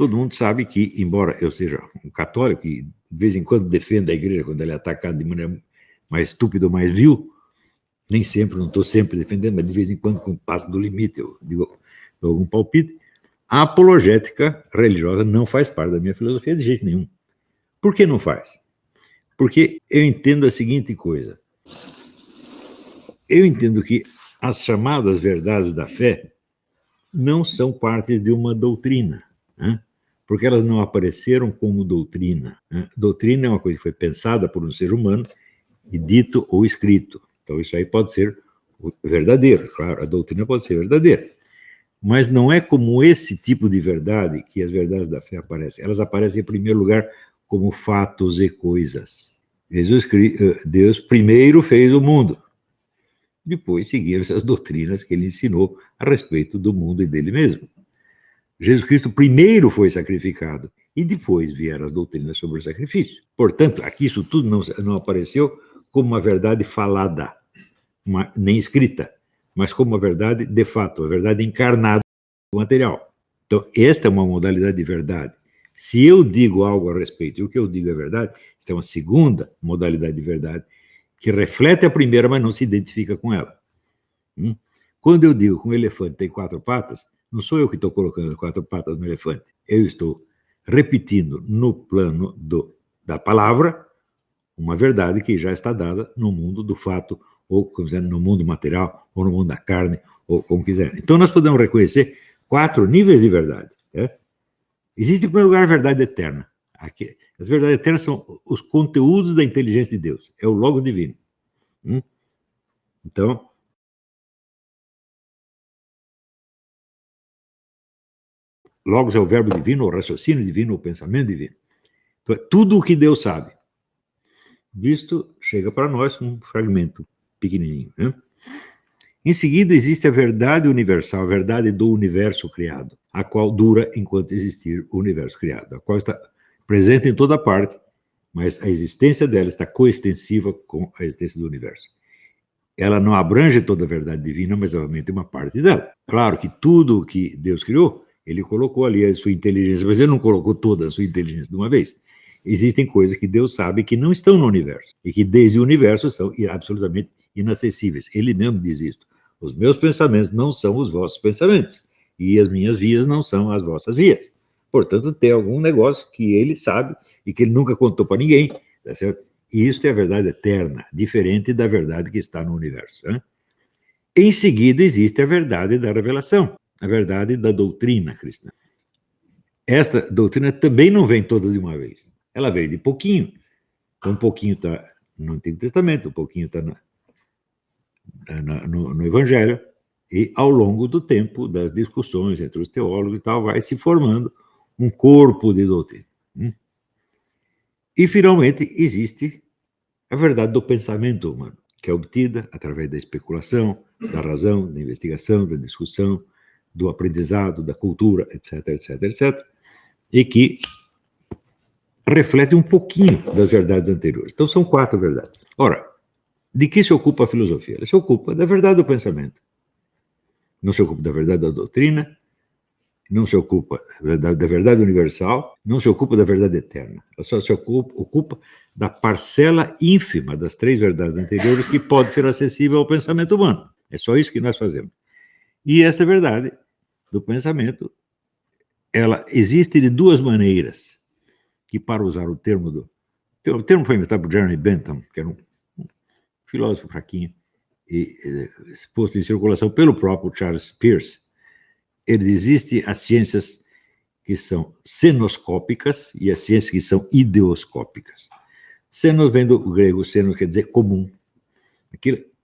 Todo mundo sabe que, embora eu seja um católico e de vez em quando defenda a igreja quando ela é atacada de maneira mais estúpida ou mais vil, nem sempre, não estou sempre defendendo, mas de vez em quando, quando passa do limite, eu digo algum palpite, a apologética religiosa não faz parte da minha filosofia de jeito nenhum. Por que não faz? Porque eu entendo a seguinte coisa. Eu entendo que as chamadas verdades da fé não são partes de uma doutrina, né? Porque elas não apareceram como doutrina, né? Doutrina é uma coisa que foi pensada por um ser humano e dito ou escrito. Então isso aí pode ser verdadeiro, claro, a doutrina pode ser verdadeira. Mas não é como esse tipo de verdade que as verdades da fé aparecem. Elas aparecem em primeiro lugar como fatos e coisas. Deus primeiro fez o mundo. Depois seguiram-se as doutrinas que ele ensinou a respeito do mundo e dele mesmo. Jesus Cristo primeiro foi sacrificado e depois vieram as doutrinas sobre o sacrifício. Portanto, aqui isso tudo não apareceu como uma verdade falada, nem escrita, mas como uma verdade de fato, a verdade encarnada no material. Então, esta é uma modalidade de verdade. Se eu digo algo a respeito e o que eu digo é verdade, esta é uma segunda modalidade de verdade que reflete a primeira, mas não se identifica com ela. Quando eu digo que um elefante tem 4 patas, não sou eu que estou colocando as 4 patas no elefante. Eu estou repetindo no plano da palavra uma verdade que já está dada no mundo do fato, ou como quiser, no mundo material, ou no mundo da carne, ou como quiser. Então nós podemos reconhecer 4 níveis de verdade. Existe, em primeiro lugar, a verdade eterna. As verdades eternas são os conteúdos da inteligência de Deus. É o logo divino. Então, logos é o verbo divino, o raciocínio divino, o pensamento divino. Então, é tudo o que Deus sabe. Visto, chega para nós um fragmento pequenininho. Em seguida, existe a verdade universal, a verdade do universo criado, a qual dura enquanto existir o universo criado, a qual está presente em toda parte, mas a existência dela está coextensiva com a existência do universo. Ela não abrange toda a verdade divina, mas obviamente uma parte dela. Claro que tudo o que Deus criou, ele colocou ali a sua inteligência, mas ele não colocou toda a sua inteligência de uma vez. Existem coisas que Deus sabe que não estão no universo, e que desde o universo são absolutamente inacessíveis. Ele mesmo diz isso. Os meus pensamentos não são os vossos pensamentos, e as minhas vias não são as vossas vias. Portanto, tem algum negócio que ele sabe e que ele nunca contou para ninguém, tá certo? E isso é a verdade eterna, diferente da verdade que está no universo. Em seguida, existe a verdade da revelação, a verdade da doutrina cristã. Esta doutrina também não vem toda de uma vez. Ela veio de pouquinho. Então, um pouquinho está no Antigo Testamento, um pouquinho está no Evangelho, e ao longo do tempo das discussões entre os teólogos e tal, vai se formando um corpo de doutrina. E, finalmente, existe a verdade do pensamento humano, que é obtida através da especulação, da razão, da investigação, da discussão, do aprendizado, da cultura, etc, etc, etc, e que reflete um pouquinho das verdades anteriores. Então, são 4 verdades. Ora, de que se ocupa a filosofia? Ela se ocupa da verdade do pensamento. Não se ocupa da verdade da doutrina, não se ocupa da verdade universal, não se ocupa da verdade eterna. Ela só se ocupa da parcela ínfima das 3 verdades anteriores que pode ser acessível ao pensamento humano. É só isso que nós fazemos. E essa verdade do pensamento, ela existe de 2 maneiras, que, para usar o termo o termo foi inventado por Jeremy Bentham, que era um filósofo fraquinho, e posto em circulação pelo próprio Charles Peirce. Ele existe as ciências que são cenoscópicas e as ciências que são ideoscópicas. Senos vem do grego, senos quer dizer comum.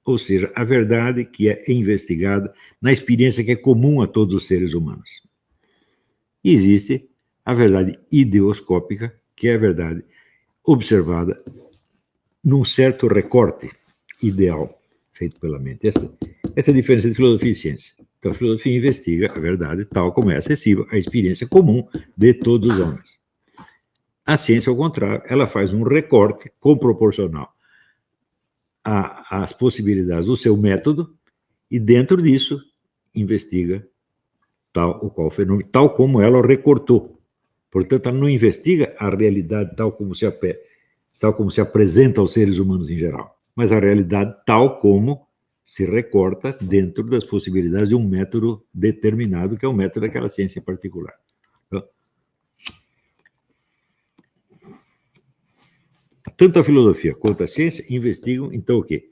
Ou seja, a verdade que é investigada na experiência que é comum a todos os seres humanos. E existe a verdade ideoscópica, que é a verdade observada num certo recorte ideal feito pela mente. Essa é a diferença de filosofia e ciência. Então, a filosofia investiga a verdade tal como é acessível à experiência comum de todos os homens. A ciência, ao contrário, ela faz um recorte proporcional às possibilidades do seu método e, dentro disso, investiga tal ou qual fenômeno, tal como ela o recortou. Portanto, ela não investiga a realidade tal como se apresenta aos seres humanos em geral, mas a realidade tal como se recorta dentro das possibilidades de um método determinado, que é o método daquela ciência em particular. Então, tanto a filosofia quanto a ciência investigam, então, o quê?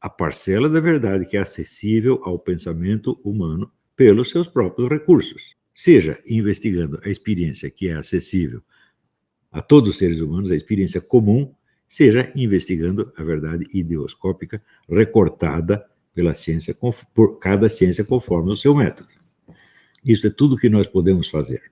A parcela da verdade que é acessível ao pensamento humano pelos seus próprios recursos. Seja investigando a experiência que é acessível a todos os seres humanos, a experiência comum, seja investigando a verdade ideoscópica recortada pela ciência, por cada ciência conforme o seu método. Isso é tudo que nós podemos fazer.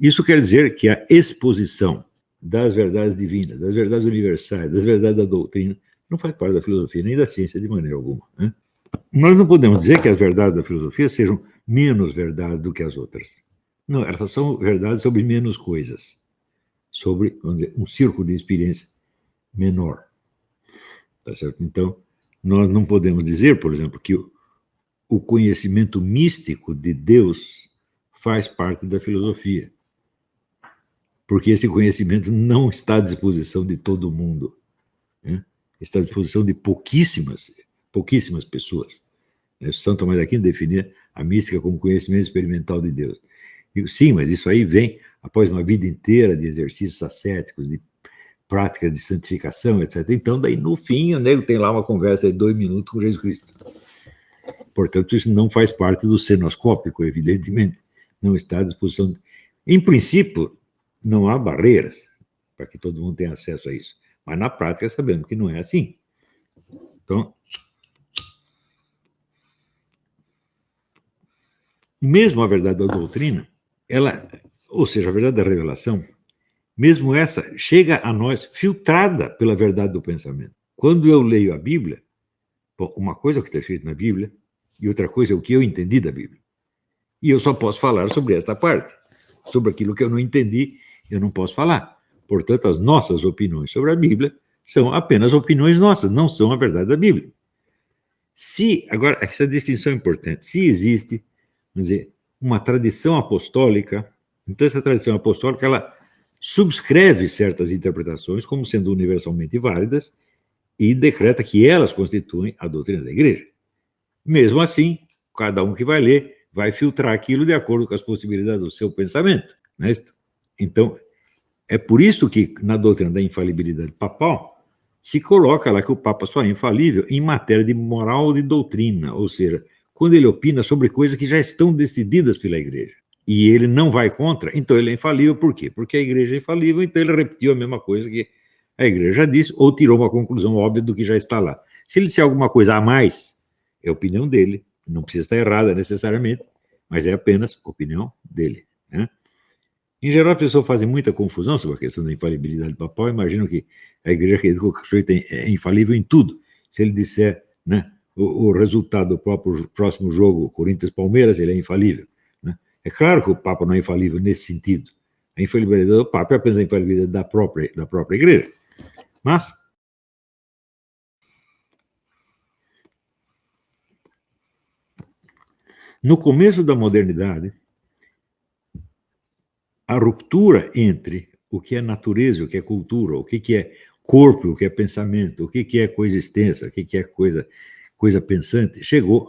Isso quer dizer que a exposição das verdades divinas, das verdades universais, das verdades da doutrina, não faz parte da filosofia nem da ciência de maneira alguma. Né? Nós não podemos dizer que as verdades da filosofia sejam menos verdades do que as outras. Não, elas são verdades sobre menos coisas, sobre, vamos dizer, um círculo de experiência menor. Tá certo? Então, nós não podemos dizer, por exemplo, que o conhecimento místico de Deus faz parte da filosofia, porque esse conhecimento não está à disposição de todo mundo, né? Está à disposição de pouquíssimas pessoas. São Tomás de Aquino definia a mística como conhecimento experimental de Deus. E, sim, mas isso aí vem após uma vida inteira de exercícios ascéticos, de práticas de santificação, etc. Então, daí, no fim, o nego tem lá uma conversa de 2 minutos com Jesus Cristo. Portanto, isso não faz parte do cenoscópico, evidentemente. Não está à disposição. Em princípio, não há barreiras para que todo mundo tenha acesso a isso. Mas, na prática, sabemos que não é assim. Então, mesmo a verdade da doutrina, ela, ou seja, a verdade da revelação, mesmo essa chega a nós filtrada pela verdade do pensamento. Quando eu leio a Bíblia, bom, uma coisa é o que está escrito na Bíblia e outra coisa é o que eu entendi da Bíblia. E eu só posso falar sobre esta parte. Sobre aquilo que eu não entendi, eu não posso falar. Portanto, as nossas opiniões sobre a Bíblia são apenas opiniões nossas, não são a verdade da Bíblia. Agora, essa distinção é importante. Se existe, vamos dizer, uma tradição apostólica, então essa tradição apostólica, ela subscreve certas interpretações como sendo universalmente válidas e decreta que elas constituem a doutrina da igreja. Mesmo assim, cada um que vai ler vai filtrar aquilo de acordo com as possibilidades do seu pensamento. Né? Então, é por isso que na doutrina da infalibilidade papal se coloca lá que o Papa só é infalível em matéria de moral ou de doutrina, ou seja, quando ele opina sobre coisas que já estão decididas pela igreja. E ele não vai contra, então ele é infalível. Por quê? Porque a igreja é infalível, então ele repetiu a mesma coisa que a igreja já disse, ou tirou uma conclusão óbvia do que já está lá. Se ele disser alguma coisa a mais, é a opinião dele, não precisa estar errada necessariamente, mas é apenas opinião dele. Né? Em geral, as pessoas fazem muita confusão sobre a questão da infalibilidade papal, imaginam que a igreja acredita que o sujeito é infalível em tudo. Se ele disser, né, o resultado do próximo jogo, Corinthians-Palmeiras, ele é infalível. Né? É claro que o Papa não é infalível nesse sentido. A infalibilidade do Papa é apenas a infalibilidade da própria igreja. Mas, no começo da modernidade, a ruptura entre o que é natureza, o que é cultura, o que é corpo, o que é pensamento, o que é coisa extensa, o que é coisa pensante, chegou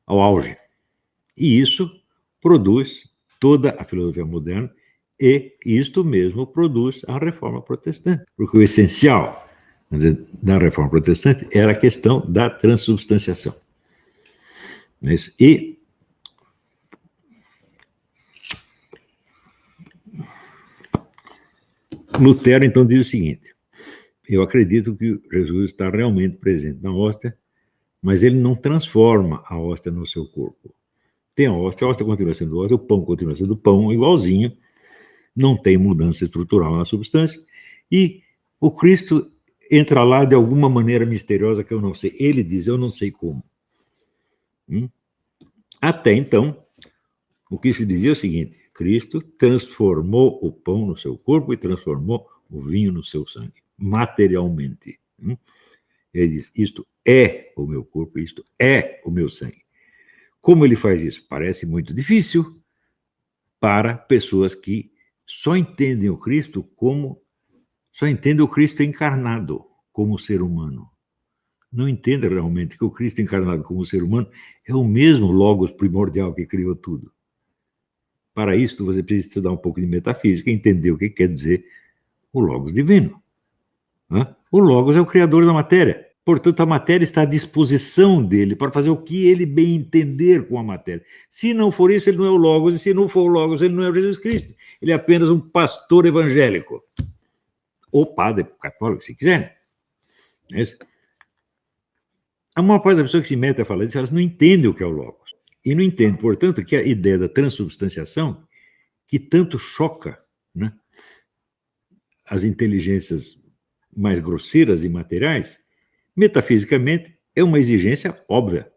ao auge. E isso produz toda a filosofia moderna e isto mesmo produz a reforma protestante. Porque o essencial, quer dizer, da reforma protestante era a questão da transubstanciação. E Lutero, então, diz o seguinte: eu acredito que Jesus está realmente presente na hóstia, mas ele não transforma a hóstia no seu corpo. Tem a hóstia continua sendo hóstia, o pão continua sendo pão, igualzinho, não tem mudança estrutural na substância, e o Cristo entra lá de alguma maneira misteriosa que eu não sei. Ele diz, eu não sei como. Até então, o que se dizia é o seguinte: Cristo transformou o pão no seu corpo e transformou o vinho no seu sangue, materialmente. Ele diz, isto é o meu corpo, isto é o meu sangue. Como ele faz isso? Parece muito difícil, para pessoas que só entendem o Cristo encarnado como ser humano. Não entendem realmente que o Cristo encarnado como ser humano é o mesmo Logos primordial que criou tudo. Para isso, você precisa estudar um pouco de metafísica e entender o que quer dizer o Logos divino. O Logos é o criador da matéria. Portanto, a matéria está à disposição dele para fazer o que ele bem entender com a matéria. Se não for isso, ele não é o Logos, e se não for o Logos, ele não é o Jesus Cristo. Ele é apenas um pastor evangélico. Ou padre católico, se quiser. É isso. A maior parte das pessoas que se metem a falar disso, elas não entendem o que é o Logos. E não entendem, portanto, que a ideia da transubstanciação, que tanto choca, né, as inteligências mais grosseiras e materiais, metafisicamente é uma exigência óbvia.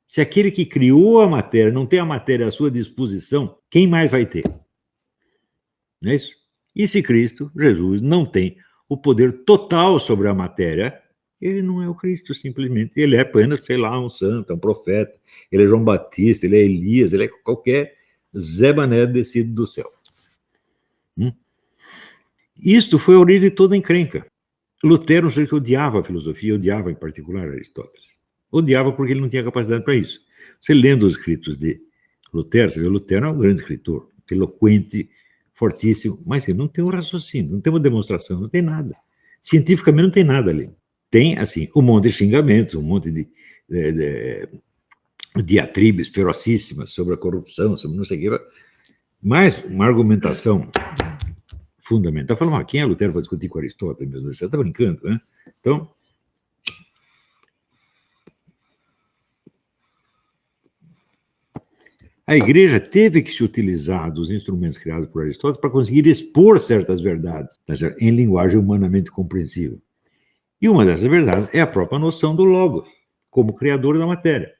Se aquele que criou a matéria não tem a matéria à sua disposição, quem mais vai ter? Não é isso? E se Cristo, Jesus, não tem o poder total sobre a matéria, ele não é o Cristo, simplesmente. Ele é apenas, sei lá, um santo, um profeta. Ele é João Batista, ele é Elias, ele é qualquer Zé Mané descido do céu. Isto foi a origem de toda a encrenca. Lutero, não sei que odiava a filosofia, odiava em particular Aristóteles. Odiava porque ele não tinha capacidade para isso. Você lendo os escritos de Lutero, você vê, Lutero é um grande escritor, eloquente, fortíssimo, mas ele não tem um raciocínio, não tem uma demonstração, não tem nada. Cientificamente não tem nada ali. Tem, assim, um monte de xingamentos, um monte de diatribes ferocíssimas sobre a corrupção, sobre não sei o que, mas uma argumentação fundamental. Falando, quem é Lutero para discutir com Aristóteles? Meu Deus, você está brincando, né? Então, a igreja teve que se utilizar dos instrumentos criados por Aristóteles para conseguir expor certas verdades, em linguagem humanamente compreensível. E uma dessas verdades é a própria noção do Logos, como criador da matéria.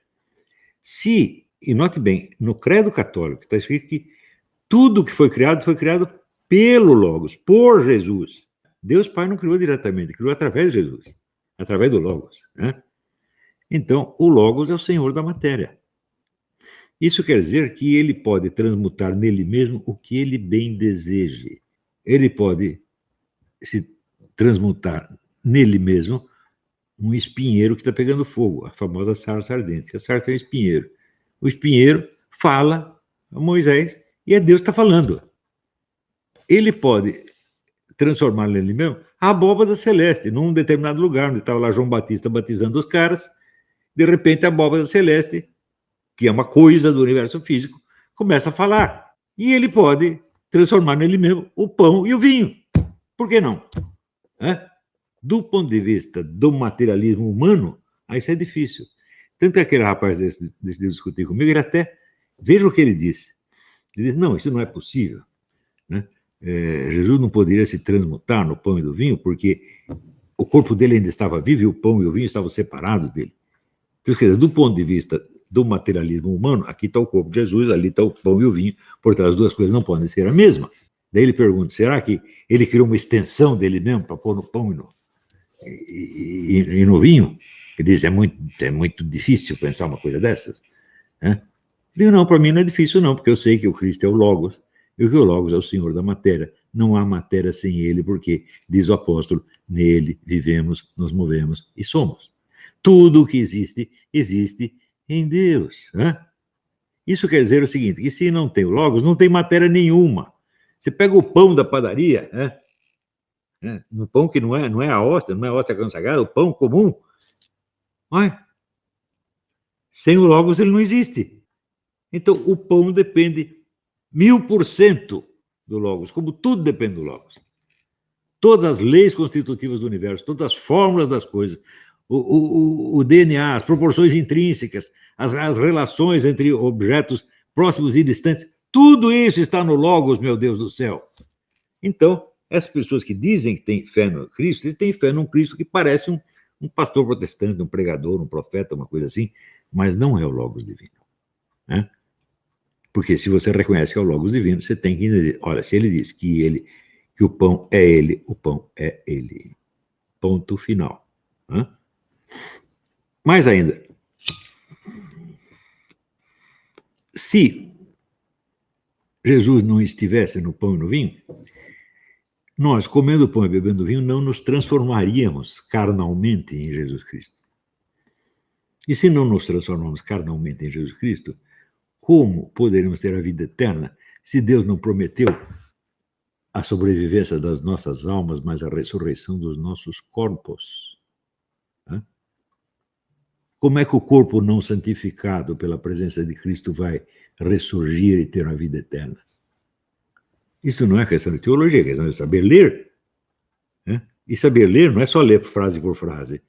E note bem, no credo católico está escrito que tudo que foi criado pelo Logos, por Jesus. Deus Pai não criou diretamente, criou através de Jesus, através do Logos. Né? Então, o Logos é o Senhor da matéria. Isso quer dizer que ele pode transmutar nele mesmo o que ele bem deseje. Ele pode se transmutar nele mesmo um espinheiro que está pegando fogo, a famosa sarça ardente. A sarça é um espinheiro. O espinheiro fala a Moisés e é Deus que está falando. Ele pode transformar nele mesmo a abóbada celeste, num determinado lugar, onde estava lá João Batista batizando os caras. De repente, a abóbada celeste, que é uma coisa do universo físico, começa a falar. E ele pode transformar nele mesmo o pão e o vinho. Por que não? Do ponto de vista do materialismo humano, aí isso é difícil. Tanto que aquele rapaz decidiu discutir comigo, ele até, veja o que ele disse. Ele disse, não, isso não é possível. Né? Jesus não poderia se transmutar no pão e no vinho, porque o corpo dele ainda estava vivo e o pão e o vinho estavam separados dele. Então, quer dizer, do ponto de vista do materialismo humano, aqui está o corpo de Jesus, ali está o pão e o vinho, portanto, as duas coisas não podem ser a mesma. Daí ele pergunta, será que ele criou uma extensão dele mesmo para pôr no pão e no vinho? Ele diz, é muito difícil pensar uma coisa dessas. Né? Eu digo, não, para mim não é difícil não, porque eu sei que o Cristo é o Logos, e que o Logos é o Senhor da matéria. Não há matéria sem ele, porque, diz o apóstolo, nele vivemos, nos movemos e somos. Tudo o que existe, existe em Deus. Né? Isso quer dizer o seguinte, que se não tem o Logos, não tem matéria nenhuma. Você pega o pão da padaria, um pão que não é a hóstia, não é a hóstia consagrada, o pão comum, sem o Logos ele não existe. Então, o pão depende 1000% do Logos, como tudo depende do Logos. Todas as leis constitutivas do universo, todas as fórmulas das coisas, o DNA, as proporções intrínsecas, as relações entre objetos próximos e distantes, tudo isso está no Logos, meu Deus do céu. Então, essas pessoas que dizem que têm fé no Cristo, eles têm fé num Cristo que parece um pastor protestante, um pregador, um profeta, uma coisa assim, mas não é o Logos divino. Né? Porque se você reconhece que é o Logos divino, você tem que entender, olha, se ele diz que o pão é ele, o pão é ele. Ponto final. Né? Mais ainda, se Jesus não estivesse no pão e no vinho, nós, comendo pão e bebendo vinho, não nos transformaríamos carnalmente em Jesus Cristo. E se não nos transformamos carnalmente em Jesus Cristo, como poderemos ter a vida eterna se Deus não prometeu a sobrevivência das nossas almas, mas a ressurreição dos nossos corpos? Como é que o corpo não santificado pela presença de Cristo vai ressurgir e ter uma vida eterna? Isso não é questão de teologia, é questão de saber ler. Né? E saber ler não é só ler frase por frase,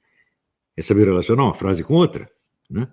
é saber relacionar uma frase com outra. Né?